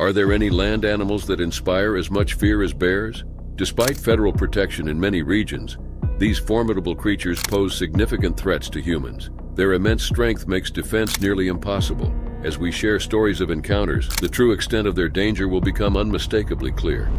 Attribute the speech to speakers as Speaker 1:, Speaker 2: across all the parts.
Speaker 1: Are there any land animals that inspire as much fear as bears? Despite federal protection in many regions, these formidable creatures pose significant threats to humans. Their immense strength makes defense nearly impossible. As we share stories of encounters, the true extent of their danger will become unmistakably clear.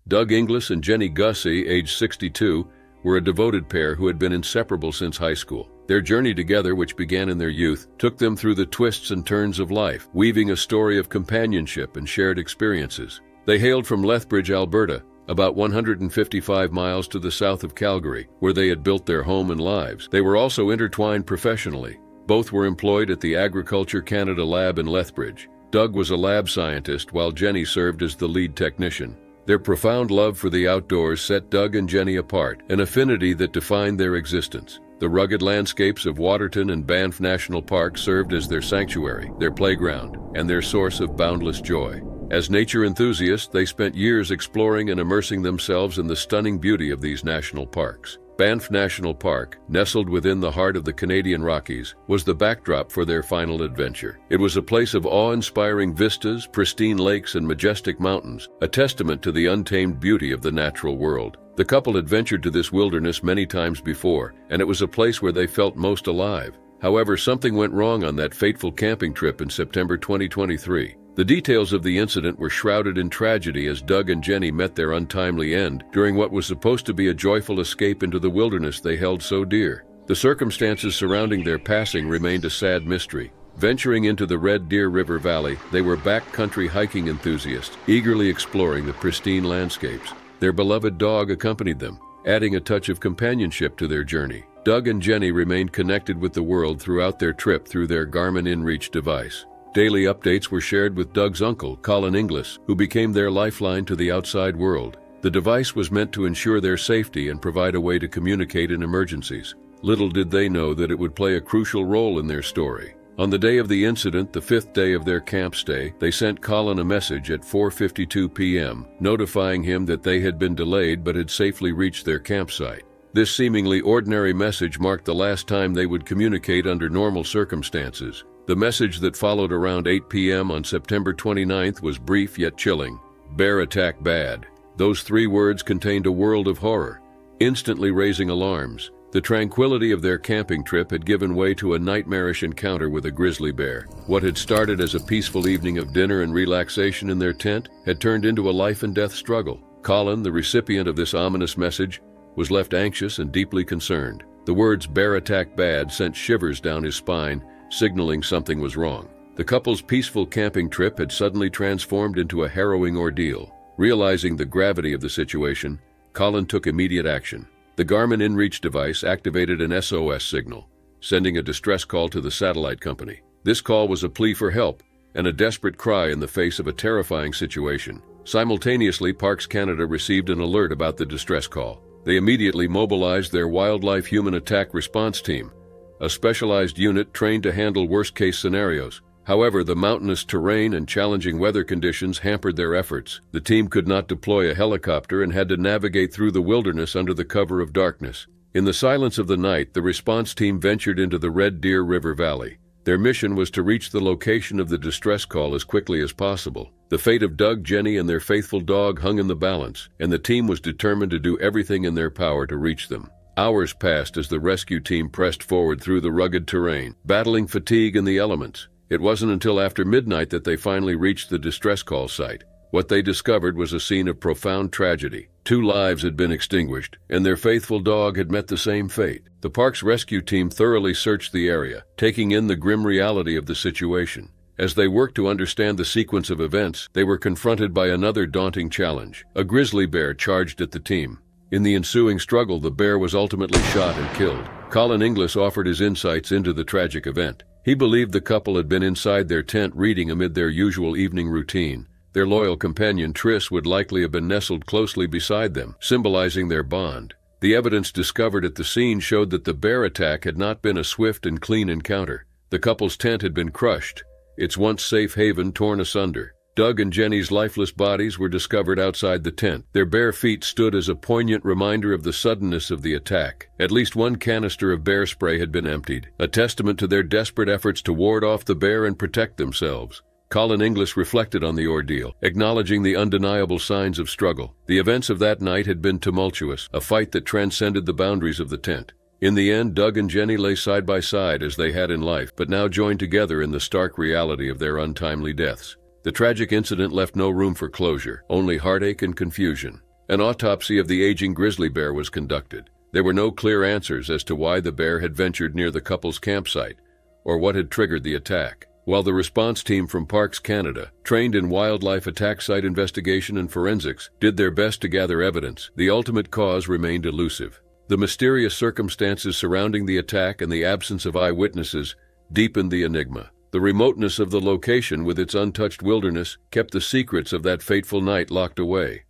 Speaker 1: Doug Inglis and Jenny Gussie, age 62, were a devoted pair who had been inseparable since high school. Their journey together, which began in their youth, took them through the twists and turns of life, weaving a story of companionship and shared experiences. They hailed from Lethbridge, Alberta, about 155 miles to the south of Calgary, where they had built their home and lives. They were also intertwined professionally. Both were employed at the Agriculture Canada lab in Lethbridge. Doug was a lab scientist, while Jenny served as the lead technician. Their profound love for the outdoors set Doug and Jenny apart, an affinity that defined their existence. The rugged landscapes of Waterton and Banff National Park served as their sanctuary, their playground, and their source of boundless joy. As nature enthusiasts, they spent years exploring and immersing themselves in the stunning beauty of these national parks. Banff National Park, nestled within the heart of the Canadian Rockies, was the backdrop for their final adventure. It was a place of awe-inspiring vistas, pristine lakes, and majestic mountains, a testament to the untamed beauty of the natural world. The couple had ventured to this wilderness many times before, and it was a place where they felt most alive. However, something went wrong on that fateful camping trip in September 2023. The details of the incident were shrouded in tragedy as Doug and Jenny met their untimely end during what was supposed to be a joyful escape into the wilderness they held so dear. The circumstances surrounding their passing remained a sad mystery. Venturing into the Red Deer River Valley, they were backcountry hiking enthusiasts, eagerly exploring the pristine landscapes. Their beloved dog accompanied them, adding a touch of companionship to their journey. Doug and Jenny remained connected with the world throughout their trip through their Garmin InReach device. Daily updates were shared with Doug's uncle, Colin Inglis, who became their lifeline to the outside world. The device was meant to ensure their safety and provide a way to communicate in emergencies. Little did they know that it would play a crucial role in their story. On the day of the incident, the 5th day of their camp stay, they sent Colin a message at 4:52 p.m., notifying him that they had been delayed but had safely reached their campsite. This seemingly ordinary message marked the last time they would communicate under normal circumstances. The message that followed around 8 p.m. on September 29th was brief yet chilling. "Bear attack bad." Those 3 words contained a world of horror, instantly raising alarms. The tranquility of their camping trip had given way to a nightmarish encounter with a grizzly bear. What had started as a peaceful evening of dinner and relaxation in their tent had turned into a life-and-death struggle. Colin, the recipient of this ominous message, was left anxious and deeply concerned. The words "bear attack bad" sent shivers down his spine, signaling something was wrong. The couple's peaceful camping trip had suddenly transformed into a harrowing ordeal. Realizing the gravity of the situation, Colin took immediate action. The Garmin InReach device activated an SOS signal, sending a distress call to the satellite company. This call was a plea for help and a desperate cry in the face of a terrifying situation. Simultaneously, Parks Canada received an alert about the distress call. They immediately mobilized their Wildlife Human Attack Response Team, a specialized unit trained to handle worst-case scenarios. However, the mountainous terrain and challenging weather conditions hampered their efforts. The team could not deploy a helicopter and had to navigate through the wilderness under the cover of darkness. In the silence of the night, the response team ventured into the Red Deer River Valley. Their mission was to reach the location of the distress call as quickly as possible. The fate of Doug, Jenny, and their faithful dog hung in the balance, and the team was determined to do everything in their power to reach them. Hours passed as the rescue team pressed forward through the rugged terrain, battling fatigue and the elements. It wasn't until after midnight that they finally reached the distress call site. What they discovered was a scene of profound tragedy. 2 lives had been extinguished, and their faithful dog had met the same fate. The park's rescue team thoroughly searched the area, taking in the grim reality of the situation. As they worked to understand the sequence of events, they were confronted by another daunting challenge. A grizzly bear charged at the team. In the ensuing struggle, the bear was ultimately shot and killed. Colin Inglis offered his insights into the tragic event. He believed the couple had been inside their tent reading amid their usual evening routine. Their loyal companion Triss would likely have been nestled closely beside them, symbolizing their bond. The evidence discovered at the scene showed that the bear attack had not been a swift and clean encounter. The couple's tent had been crushed, its once safe haven torn asunder. Doug and Jenny's lifeless bodies were discovered outside the tent. Their bare feet stood as a poignant reminder of the suddenness of the attack. At least one canister of bear spray had been emptied, a testament to their desperate efforts to ward off the bear and protect themselves. Colin Inglis reflected on the ordeal, acknowledging the undeniable signs of struggle. The events of that night had been tumultuous, a fight that transcended the boundaries of the tent. In the end, Doug and Jenny lay side by side as they had in life, but now joined together in the stark reality of their untimely deaths. The tragic incident left no room for closure, only heartache and confusion. An autopsy of the aging grizzly bear was conducted. There were no clear answers as to why the bear had ventured near the couple's campsite, or what had triggered the attack. While the response team from Parks Canada, trained in wildlife attack site investigation and forensics, did their best to gather evidence, the ultimate cause remained elusive. The mysterious circumstances surrounding the attack and the absence of eyewitnesses deepened the enigma. The remoteness of the location with its untouched wilderness kept the secrets of that fateful night locked away.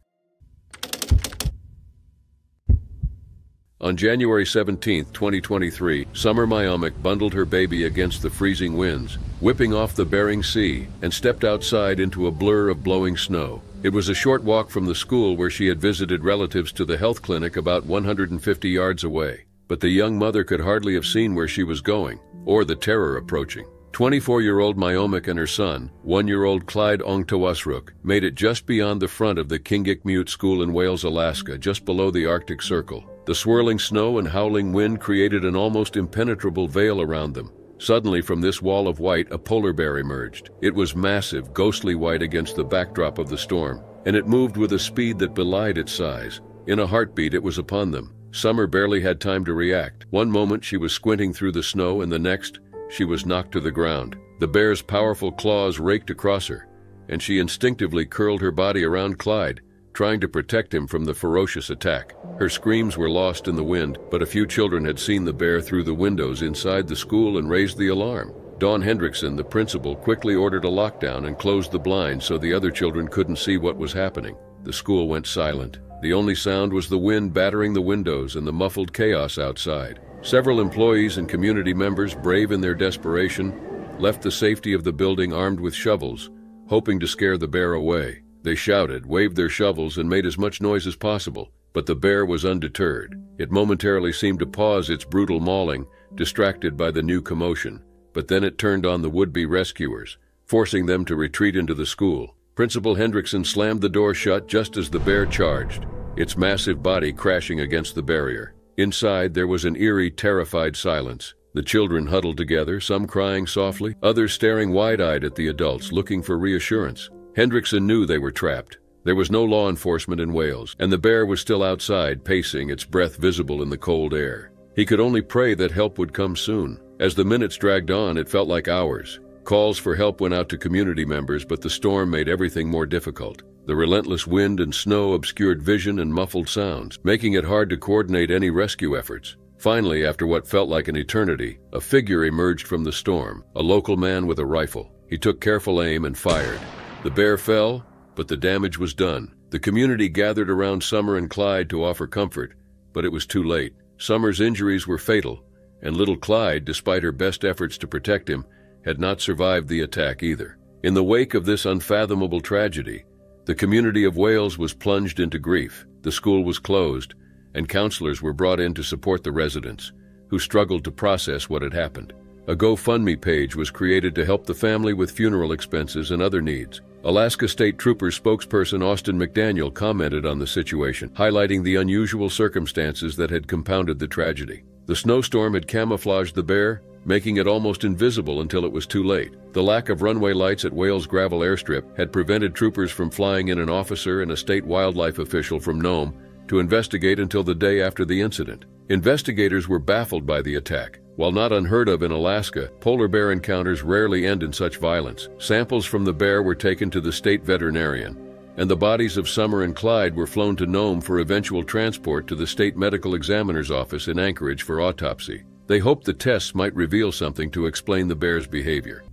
Speaker 1: On January 17, 2023, Summer Myomick bundled her baby against the freezing winds, whipping off the Bering Sea, and stepped outside into a blur of blowing snow. It was a short walk from the school where she had visited relatives to the health clinic about 150 yards away. But the young mother could hardly have seen where she was going, or the terror approaching. 24-year-old Myomick and her son, 1-year-old Clyde Ongtawasruk, made it just beyond the front of the Kingikmute School in Wales, Alaska, just below the Arctic Circle. The swirling snow and howling wind created an almost impenetrable veil around them. Suddenly, from this wall of white, a polar bear emerged. It was massive, ghostly white against the backdrop of the storm, and it moved with a speed that belied its size. In a heartbeat, it was upon them. Summer barely had time to react. One moment she was squinting through the snow, and the next, she was knocked to the ground. The bear's powerful claws raked across her, and she instinctively curled her body around Clyde, trying to protect him from the ferocious attack. Her screams were lost in the wind, but a few children had seen the bear through the windows inside the school and raised the alarm. Dawn Hendrickson, the principal, quickly ordered a lockdown and closed the blinds so the other children couldn't see what was happening. The school went silent. The only sound was the wind battering the windows and the muffled chaos outside. Several employees and community members, brave in their desperation, left the safety of the building armed with shovels, hoping to scare the bear away. They shouted, waved their shovels, and made as much noise as possible, but the bear was undeterred. It momentarily seemed to pause its brutal mauling, distracted by the new commotion, but then it turned on the would-be rescuers, forcing them to retreat into the school. Principal Hendrickson slammed the door shut just as the bear charged, its massive body crashing against the barrier. Inside, there was an eerie, terrified silence. The children huddled together, some crying softly, others staring wide-eyed at the adults, looking for reassurance. Hendrickson knew they were trapped. There was no law enforcement in Wales, and the bear was still outside, pacing, its breath visible in the cold air. He could only pray that help would come soon. As the minutes dragged on, it felt like hours. Calls for help went out to community members, but the storm made everything more difficult. The relentless wind and snow obscured vision and muffled sounds, making it hard to coordinate any rescue efforts. Finally, after what felt like an eternity, a figure emerged from the storm, a local man with a rifle. He took careful aim and fired. The bear fell, but the damage was done. The community gathered around Summer and Clyde to offer comfort, but it was too late. Summer's injuries were fatal, and little Clyde, despite her best efforts to protect him, had not survived the attack either. In the wake of this unfathomable tragedy, the community of Wales was plunged into grief. The school was closed, and counselors were brought in to support the residents, who struggled to process what had happened. A GoFundMe page was created to help the family with funeral expenses and other needs. Alaska State Troopers spokesperson Austin McDaniel commented on the situation, highlighting the unusual circumstances that had compounded the tragedy. The snowstorm had camouflaged the bear, making it almost invisible until it was too late. The lack of runway lights at Wales Gravel Airstrip had prevented troopers from flying in an officer and a state wildlife official from Nome to investigate until the day after the incident. Investigators were baffled by the attack. While not unheard of in Alaska, polar bear encounters rarely end in such violence. Samples from the bear were taken to the state veterinarian, and the bodies of Summer and Clyde were flown to Nome for eventual transport to the state medical examiner's office in Anchorage for autopsy. They hoped the tests might reveal something to explain the bear's behavior.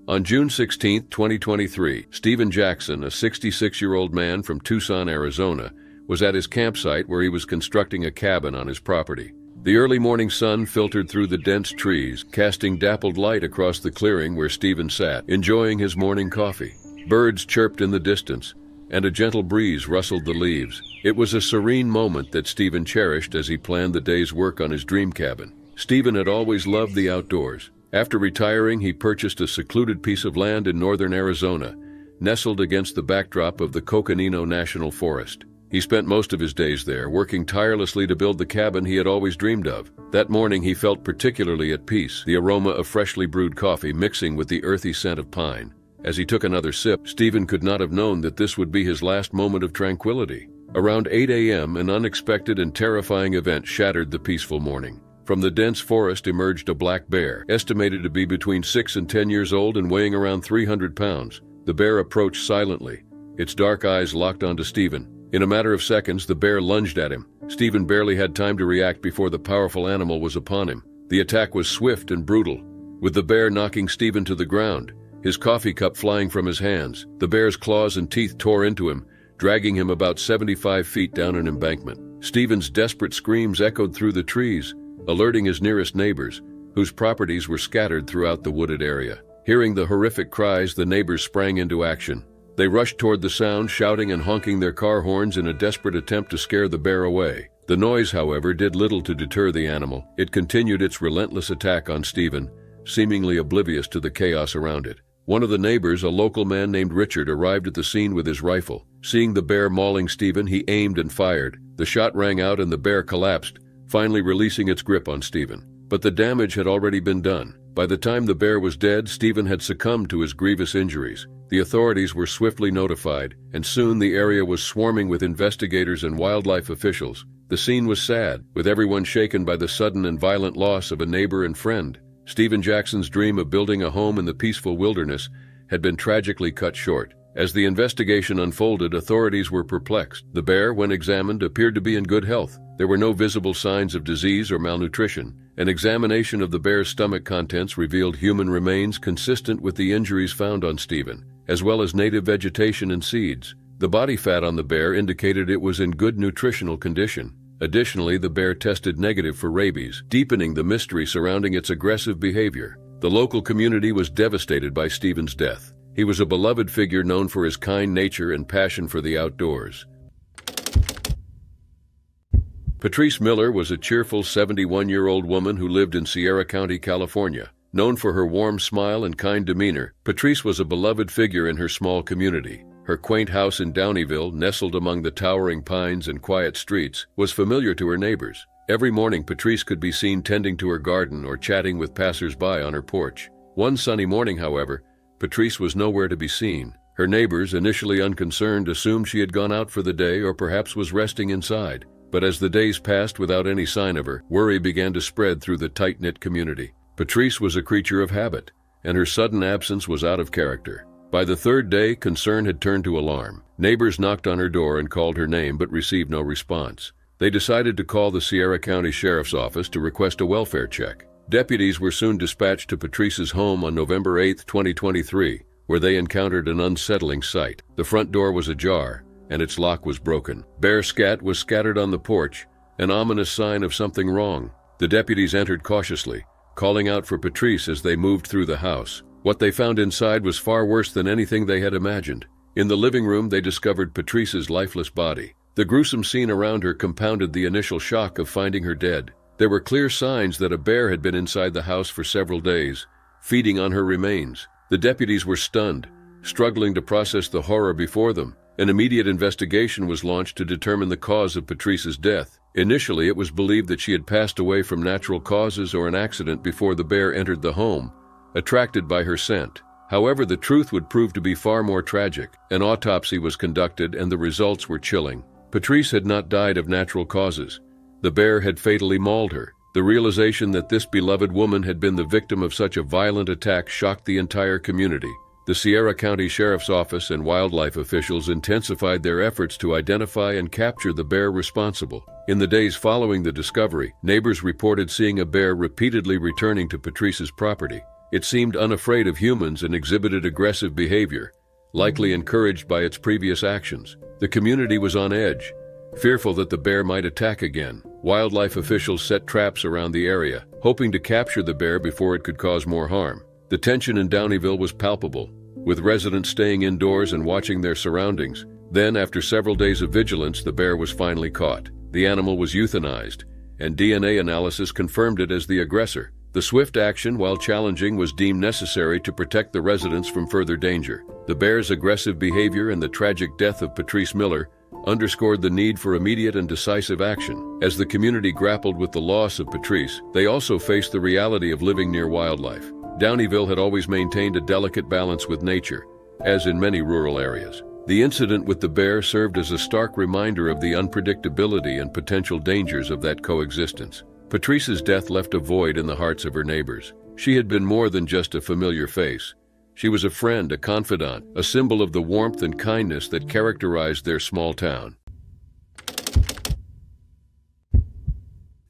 Speaker 1: On June 16, 2023, Stephen Jackson, a 66-year-old man from Tucson, Arizona, was at his campsite where he was constructing a cabin on his property. The early morning sun filtered through the dense trees, casting dappled light across the clearing where Stephen sat, enjoying his morning coffee. Birds chirped in the distance, and a gentle breeze rustled the leaves. It was a serene moment that Stephen cherished as he planned the day's work on his dream cabin. Stephen had always loved the outdoors. After retiring, he purchased a secluded piece of land in northern Arizona, nestled against the backdrop of the Coconino National Forest. He spent most of his days there, working tirelessly to build the cabin he had always dreamed of. That morning he felt particularly at peace, the aroma of freshly brewed coffee mixing with the earthy scent of pine. As he took another sip, Stephen could not have known that this would be his last moment of tranquility. Around 8 a.m., an unexpected and terrifying event shattered the peaceful morning. From the dense forest emerged a black bear, estimated to be between 6 and 10 years old and weighing around 300 pounds. The bear approached silently, its dark eyes locked onto Stephen. In a matter of seconds, the bear lunged at him. Stephen barely had time to react before the powerful animal was upon him. The attack was swift and brutal, with the bear knocking Stephen to the ground, his coffee cup flying from his hands. The bear's claws and teeth tore into him, dragging him about 75 feet down an embankment. Stephen's desperate screams echoed through the trees, alerting his nearest neighbors, whose properties were scattered throughout the wooded area. Hearing the horrific cries, the neighbors sprang into action. They rushed toward the sound, shouting and honking their car horns in a desperate attempt to scare the bear away. The noise, however, did little to deter the animal. It continued its relentless attack on Stephen, seemingly oblivious to the chaos around it. One of the neighbors, a local man named Richard, arrived at the scene with his rifle. Seeing the bear mauling Stephen, he aimed and fired. The shot rang out and the bear collapsed, finally releasing its grip on Stephen. But the damage had already been done. By the time the bear was dead, Stephen had succumbed to his grievous injuries. The authorities were swiftly notified, and soon the area was swarming with investigators and wildlife officials. The scene was sad, with everyone shaken by the sudden and violent loss of a neighbor and friend. Stephen Jackson's dream of building a home in the peaceful wilderness had been tragically cut short. As the investigation unfolded, authorities were perplexed. The bear, when examined, appeared to be in good health. There were no visible signs of disease or malnutrition. An examination of the bear's stomach contents revealed human remains consistent with the injuries found on Stephen, as well as native vegetation and seeds. The body fat on the bear indicated it was in good nutritional condition. Additionally, the bear tested negative for rabies, deepening the mystery surrounding its aggressive behavior. The local community was devastated by Stephen's death. He was a beloved figure known for his kind nature and passion for the outdoors. Patrice Miller was a cheerful 71-year-old woman who lived in Sierra County, California. Known for her warm smile and kind demeanor, Patrice was a beloved figure in her small community. Her quaint house in Downeyville, nestled among the towering pines and quiet streets, was familiar to her neighbors. Every morning, Patrice could be seen tending to her garden or chatting with passers-by on her porch. One sunny morning, however, Patrice was nowhere to be seen. Her neighbors, initially unconcerned, assumed she had gone out for the day or perhaps was resting inside. But as the days passed without any sign of her, worry began to spread through the tight-knit community. Patrice was a creature of habit, and her sudden absence was out of character. By the third day, concern had turned to alarm. Neighbors knocked on her door and called her name but received no response. They decided to call the Sierra County Sheriff's Office to request a welfare check. Deputies were soon dispatched to Patrice's home on November 8, 2023, where they encountered an unsettling sight. The front door was ajar, and its lock was broken. Bear scat was scattered on the porch, an ominous sign of something wrong. The deputies entered cautiously, calling out for Patrice as they moved through the house. What they found inside was far worse than anything they had imagined. In the living room, they discovered Patrice's lifeless body. The gruesome scene around her compounded the initial shock of finding her dead. There were clear signs that a bear had been inside the house for several days, feeding on her remains. The deputies were stunned, struggling to process the horror before them. An immediate investigation was launched to determine the cause of Patrice's death. Initially, it was believed that she had passed away from natural causes or an accident before the bear entered the home, attracted by her scent. However, the truth would prove to be far more tragic. An autopsy was conducted and the results were chilling. Patrice had not died of natural causes. The bear had fatally mauled her. The realization that this beloved woman had been the victim of such a violent attack shocked the entire community. The Sierra County Sheriff's Office and wildlife officials intensified their efforts to identify and capture the bear responsible. In the days following the discovery, neighbors reported seeing a bear repeatedly returning to Patrice's property. It seemed unafraid of humans and exhibited aggressive behavior, likely encouraged by its previous actions. The community was on edge, Fearful that the bear might attack again, wildlife officials set traps around the area, hoping to capture the bear before it could cause more harm. The tension in Downeyville was palpable, with residents staying indoors and watching their surroundings. Then, after several days of vigilance, the bear was finally caught. The animal was euthanized, and DNA analysis confirmed it as the aggressor. The swift action, while challenging, was deemed necessary to protect the residents from further danger. The bear's aggressive behavior and the tragic death of Patrice Miller underscored the need for immediate and decisive action. As the community grappled with the loss of Patrice, they also faced the reality of living near wildlife. Downeyville had always maintained a delicate balance with nature, as in many rural areas. The incident with the bear served as a stark reminder of the unpredictability and potential dangers of that coexistence. Patrice's death left a void in the hearts of her neighbors. She had been more than just a familiar face. She was a friend, a confidant, a symbol of the warmth and kindness that characterized their small town.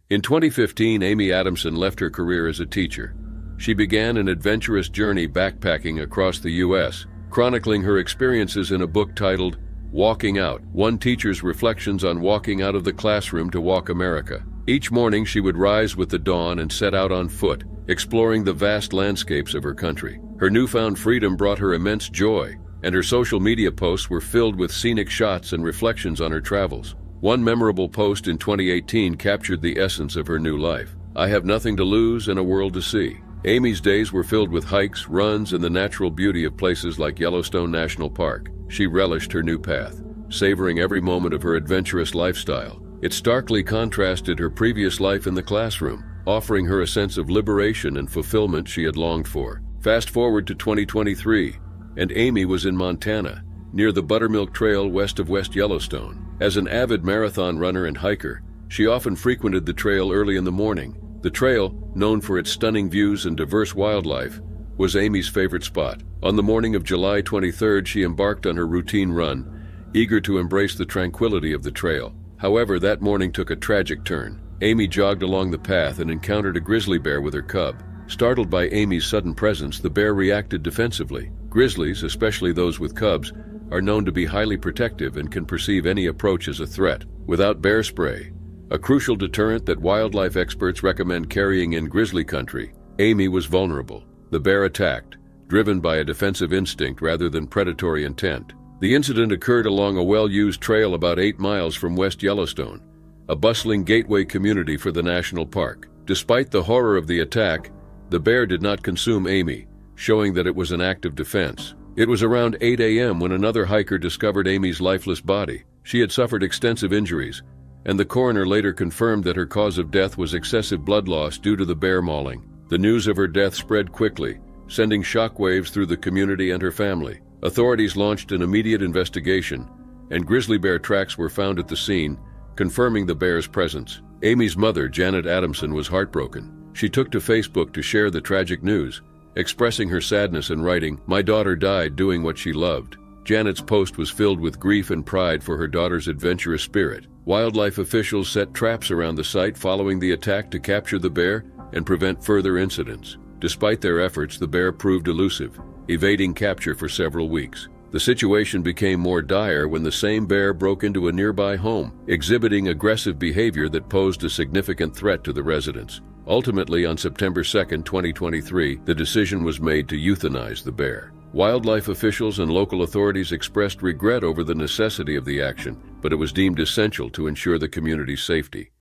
Speaker 1: In 2015, Amy Adamson left her career as a teacher. She began an adventurous journey backpacking across the U.S., chronicling her experiences in a book titled Walking Out, One Teacher's Reflections on Walking Out of the Classroom to Walk America. Each morning she would rise with the dawn and set out on foot, exploring the vast landscapes of her country. Her newfound freedom brought her immense joy, and her social media posts were filled with scenic shots and reflections on her travels. One memorable post in 2018 captured the essence of her new life. "I have nothing to lose and a world to see." Amy's days were filled with hikes, runs, and the natural beauty of places like Yellowstone National Park. She relished her new path, savoring every moment of her adventurous lifestyle. It starkly contrasted her previous life in the classroom, offering her a sense of liberation and fulfillment she had longed for. Fast forward to 2023, and Amy was in Montana, near the Buttermilk Trail west of West Yellowstone. As an avid marathon runner and hiker, she often frequented the trail early in the morning. The trail, known for its stunning views and diverse wildlife, was Amy's favorite spot. On the morning of July 23rd, she embarked on her routine run, eager to embrace the tranquility of the trail. However, that morning took a tragic turn. Amy jogged along the path and encountered a grizzly bear with her cub. Startled by Amy's sudden presence, the bear reacted defensively. Grizzlies, especially those with cubs, are known to be highly protective and can perceive any approach as a threat. Without bear spray, a crucial deterrent that wildlife experts recommend carrying in grizzly country, Amy was vulnerable. The bear attacked, driven by a defensive instinct rather than predatory intent. The incident occurred along a well-used trail about 8 miles from West Yellowstone, a bustling gateway community for the national park. Despite the horror of the attack, the bear did not consume Amy, showing that it was an act of defense. It was around 8 a.m. when another hiker discovered Amy's lifeless body. She had suffered extensive injuries, and the coroner later confirmed that her cause of death was excessive blood loss due to the bear mauling. The news of her death spread quickly, sending shockwaves through the community and her family. Authorities launched an immediate investigation, and grizzly bear tracks were found at the scene, confirming the bear's presence. Amy's mother, Janet Adamson, was heartbroken. She took to Facebook to share the tragic news, expressing her sadness and writing, "My daughter died doing what she loved." Janet's post was filled with grief and pride for her daughter's adventurous spirit. Wildlife officials set traps around the site following the attack to capture the bear and prevent further incidents. Despite their efforts, the bear proved elusive, evading capture for several weeks. The situation became more dire when the same bear broke into a nearby home, exhibiting aggressive behavior that posed a significant threat to the residents. Ultimately, on September 2, 2023, the decision was made to euthanize the bear. Wildlife officials and local authorities expressed regret over the necessity of the action, but it was deemed essential to ensure the community's safety.